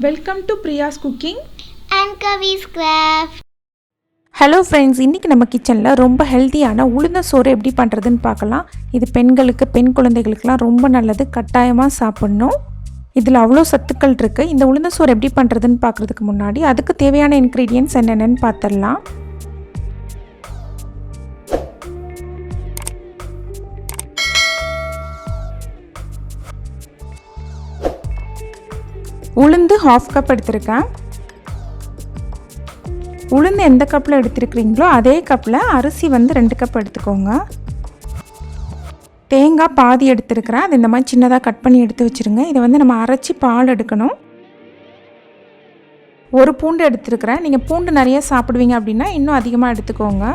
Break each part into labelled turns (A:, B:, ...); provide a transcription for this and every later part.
A: Welcome to Priya's cooking
B: and Swiss craft.
A: Hello friends, இன்றைக்கி நம்ம கிச்சனில் ரொம்ப ஹெல்த்தியான உளுந்த சோறு எப்படி பண்ணுறதுன்னு பார்க்கலாம். இது பெண்களுக்கு, பெண் குழந்தைகளுக்கெலாம் ரொம்ப நல்லது, கட்டாயமாக சாப்பிட்ணும். இதில் அவ்வளோ சத்துக்கள் இருக்குது. இந்த உளுந்த சோறு எப்படி பண்ணுறதுன்னு பார்க்குறதுக்கு முன்னாடி அதுக்கு தேவையான இன்க்ரீடியன்ட்ஸ் என்னென்னு பார்த்துடலாம். உளுந்து 1/2 கப் எடுத்திருக்கேன். உளுந்து எந்த கப்பில் எடுத்துருக்கிறீங்களோ அதே கப்பில் அரிசி 2 கப் எடுத்துக்கோங்க. தேங்காய் பாதி எடுத்துருக்கிறேன். அது இந்த மாதிரி சின்னதாக கட் பண்ணி எடுத்து வச்சுருங்க. இதை நம்ம அரைச்சி பால் எடுக்கணும். ஒரு பூண்டு எடுத்துருக்கிறேன். நீங்கள் பூண்டு நிறைய சாப்பிடுவீங்க அப்படின்னா இன்னும் அதிகமாக எடுத்துக்கோங்க.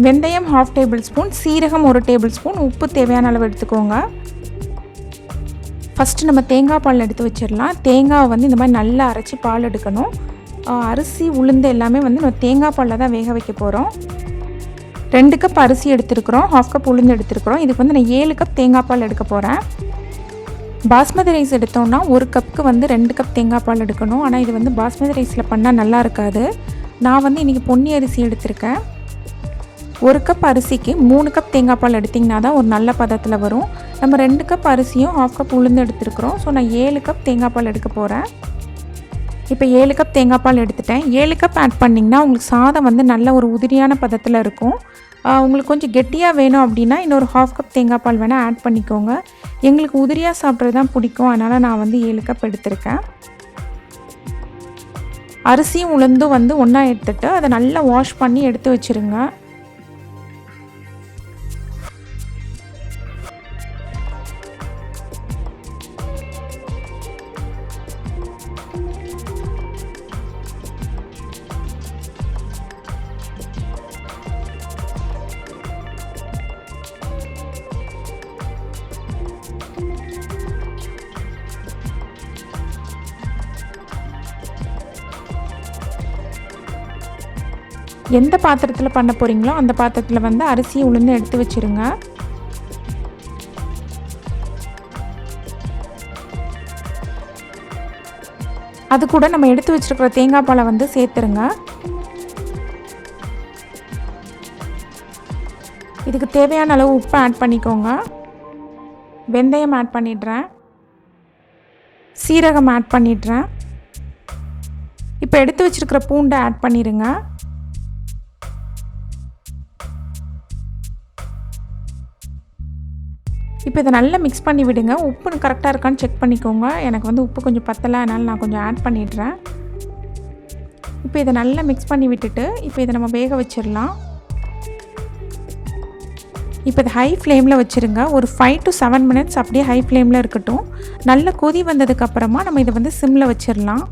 A: வெந்தயம் 1/2 டேபிள் ஸ்பூன், சீரகம் 1 டேபிள் ஸ்பூன், உப்பு தேவையான அளவு எடுத்துக்கோங்க. ஃபஸ்ட்டு நம்ம தேங்காய் பால் எடுத்து வச்சிடலாம். தேங்காவை இந்த மாதிரி நல்லா அரைச்சி பால் எடுக்கணும். அரிசி உளுந்து எல்லாமே நம்ம தேங்காய் பாலில் தான் வேக வைக்க போகிறோம். 2 கப் அரிசி எடுத்துருக்குறோம், 1/2 கப் உளுந்து எடுத்துருக்குறோம். இதுக்கு நான் 7 கப் தேங்காய் பால் எடுக்க போகிறேன். பாஸ்மதி ரைஸ் எடுத்தோம்னா 1 கப்புக்கு 2 கப் தேங்காய் பால் எடுக்கணும். ஆனால் இது பாஸ்மதி ரைஸில் பண்ணால் நல்லா இருக்காது. நான் இன்றைக்கி பொன்னி அரிசி எடுத்திருக்கேன். 1 கப் அரிசிக்கு 3 கப் தேங்காய் பால் எடுத்திங்கன்னா தான் ஒரு நல்ல பதத்தில் வரும். நம்ம 2 கப் அரிசியும் 1/2 கப் உளுந்து எடுத்துருக்குறோம். ஸோ நான் 7 கப் தேங்காய் பால் எடுக்க போகிறேன். இப்போ 7 கப் தேங்காய் பால் எடுத்துட்டேன். 7 கப் ஆட் பண்ணிங்கன்னா உங்களுக்கு சாதம் நல்ல ஒரு உதிரியான பதத்தில் இருக்கும். உங்களுக்கு கொஞ்சம் கெட்டியாக வேணும் அப்படின்னா இன்னொரு 1/2 கப் தேங்காய் பால் வேணால் ஆட் பண்ணிக்கோங்க. எங்களுக்கு உதிரியாக சாப்பிட்றது தான் பிடிக்கும், அதனால் நான் 7 கப் எடுத்திருக்கேன். அரிசியும் உளுந்தும் ஒன்றா எடுத்துகிட்டு அதை நல்லா வாஷ் பண்ணி எடுத்து வச்சுருங்க. எந்த பாத்திரத்தில் பண்ண போகிறீங்களோ அந்த பாத்திரத்தில் அரிசி உளுந்து எடுத்து வச்சுருங்க. அது கூட நம்ம எடுத்து வச்சுருக்கிற தேங்காய் பாலை சேர்த்துருங்க. இதுக்கு தேவையான அளவு உப்பு ஆட் பண்ணிக்கோங்க. வெந்தயம் ஆட் பண்ணிடுறேன். சீரகம் ஆட் பண்ணிடுறேன். இப்போ எடுத்து வச்சுருக்கிற பூண்டை ஆட் பண்ணிடுங்க. இப்போ இதை நல்லா மிக்ஸ் பண்ணி விடுங்க. உப்பு கரெக்டாக இருக்கான்னு செக் பண்ணிக்கோங்க. எனக்கு உப்பு கொஞ்சம் பத்தலை, அதனால் நான் கொஞ்சம் ஆட் பண்ணிடுறேன். இப்போ இதை நல்லா மிக்ஸ் பண்ணி விட்டுட்டு இப்போ இதை நம்ம வேக வச்சிடலாம். இப்போ இதை ஹை ஃப்ளேமில் வச்சுருங்க. ஒரு 5 to 7 மினிட்ஸ் அப்படியே ஹை ஃப்ளேமில் இருக்கட்டும். நல்ல கொதி வந்ததுக்கப்புறமா நம்ம இதை சிம்மில் வச்சிடலாம்.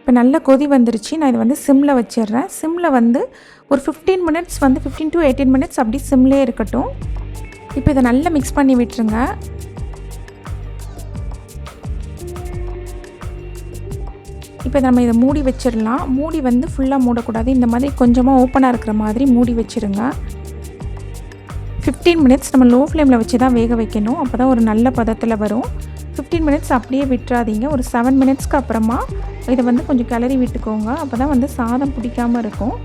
A: இப்போ நல்ல கொதி வந்துருச்சு. நான் இதை சிம்மில் வச்சிடுறேன். சிம்மில் ஒரு 15 மினிட்ஸ் 15 to 18 மினிட்ஸ் அப்படி சிம்லேயே இருக்கட்டும். இப்போ இதை நல்லா மிக்ஸ் பண்ணி விட்டுருங்க. இப்போ நம்ம இதை மூடி வச்சிடலாம். மூடி ஃபுல்லாக மூடக்கூடாது. இந்த மாதிரி கொஞ்சமாக ஓப்பனாக இருக்கிற மாதிரி மூடி வச்சுருங்க. 15 மினிட்ஸ் நம்ம லோ ஃப்ளேமில் வச்சு தான் வேக வைக்கணும். அப்போ தான் ஒரு நல்ல பதத்தில் வரும். 15 மினிட்ஸ் அப்படியே விட்டுறாதீங்க. ஒரு 7 மினிட்ஸ்க்கு அப்புறமா இதை கொஞ்சம் கிளறி விட்டுக்கோங்க. அப்போ தான் சாதம் பிடிக்காமல் இருக்கும்.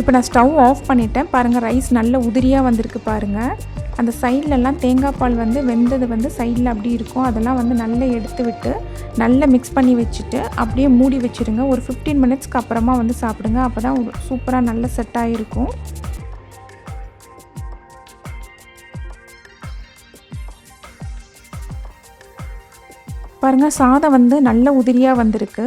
A: இப்போ நான் ஸ்டவ் ஆஃப் பண்ணிட்டேன். பாருங்கள், ரைஸ் நல்ல உதிரியாக வந்திருக்கு பாருங்கள். அந்த சைட்லலாம் தேங்காய் பால் வெந்தது சைடில் அப்படி இருக்கும். அதெல்லாம் நல்லா எடுத்து விட்டு நல்லா மிக்ஸ் பண்ணி வச்சுட்டு அப்படியே மூடி வச்சுருங்க. ஒரு 15 மினிட்ஸ்க்கு அப்புறமா சாப்பிடுங்க. அப்போ தான் சூப்பராக நல்ல செட் ஆகிருக்கும். பாருங்கள், சாதம் நல்ல உதிரியாக வந்திருக்கு.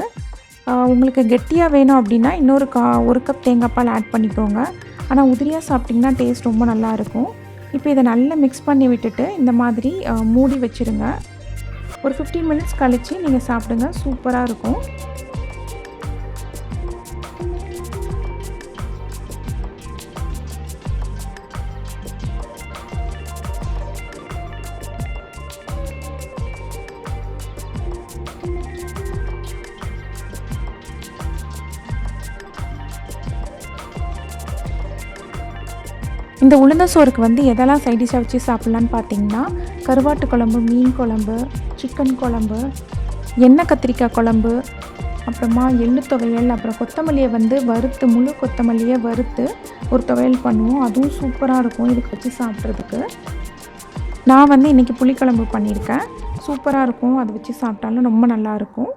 A: உங்களுக்கு கெட்டியாக வேணும் அப்படின்னா இன்னொரு 1 கப் தேங்காய் பால் ஆட் பண்ணிக்கோங்க. ஆனால் உதிரியாக சாப்பிட்டிங்கன்னா டேஸ்ட் ரொம்ப நல்லாயிருக்கும். இப்போ இதை நல்லா மிக்ஸ் பண்ணி விட்டுட்டு இந்த மாதிரி மூடி வச்சுருங்க. ஒரு 15 மினிட்ஸ் கழித்து நீங்கள் சாப்பிடுங்க. சூப்பராக இருக்கும். இந்த உளுந்த சோறுக்கு வந்து எதெல்லாம் சைட் டிஷ்ஷாக வச்சு சாப்பிட்லான்னு பார்த்தீங்கன்னா கருவாட்டு குழம்பு, மீன் குழம்பு, சிக்கன் குழம்பு, எண்ணெய் கத்திரிக்காய் குழம்பு, அப்புறமா எள்ளு துவையல், அப்புறம் கொத்தமல்லியை வந்து வறுத்து முழு கொத்தமல்லியை வறுத்து ஒரு துவையல் பண்ணுவோம். அதுவும் சூப்பராக இருக்கும் இதுக்கு வச்சு சாப்பிட்றதுக்கு. நான் வந்து இன்றைக்கி புளிக்குழம்பு பண்ணியிருக்கேன். சூப்பராக இருக்கும், அதை வச்சு சாப்பிட்டாலும் ரொம்ப நல்லாயிருக்கும்.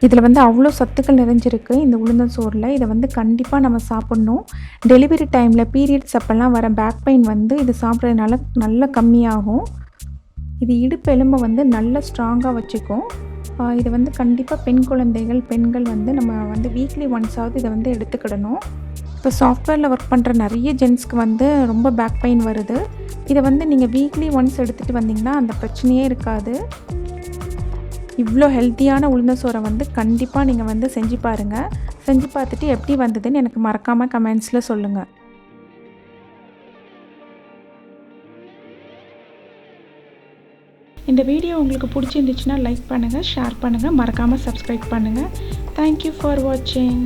A: இதில் வந்து அவ்வளோ சத்துக்கள் நிறைஞ்சிருக்கு இந்த உளுந்தஞ்சோறில். இதை வந்து கண்டிப்பாக நம்ம சாப்பிட்ணும். டெலிவரி டைமில் பீரியட்ஸ் அப்போல்லாம் வர பேக் பெயின் வந்து இது சாப்பிட்றதுனால நல்லா கம்மியாகும். இது இடுப்பு எலும்பை வந்து நல்லா ஸ்ட்ராங்காக வச்சுக்கும். இது வந்து கண்டிப்பாக பெண்கள் வந்து நம்ம வந்து வீக்லி ஒன்ஸாவது இதை வந்து எடுத்துக்கிடணும். இப்போ சாஃப்ட்வேரில் ஒர்க் பண்ணுற நிறைய ஜென்ஸ்க்கு வந்து ரொம்ப பேக் பெயின் வருது. இதை வந்து நீங்கள் வீக்லி ஒன்ஸ் எடுத்துகிட்டு வந்தீங்கன்னா அந்த பிரச்சனையே இருக்காது. இவ்வளோ ஹெல்த்தியான உளுந்த சோறை வந்து கண்டிப்பாக நீங்கள் வந்து செஞ்சு பாருங்கள். செஞ்சு பார்த்துட்டு எப்படி வந்ததுன்னு எனக்கு மறக்காமல் கமெண்ட்ஸில் சொல்லுங்கள். இந்த வீடியோ உங்களுக்கு பிடிச்சிருந்துச்சுன்னா லைக் பண்ணுங்கள், ஷேர் பண்ணுங்கள், மறக்காமல் சப்ஸ்கிரைப் பண்ணுங்கள். தேங்க்யூ ஃபார் வாட்சிங்.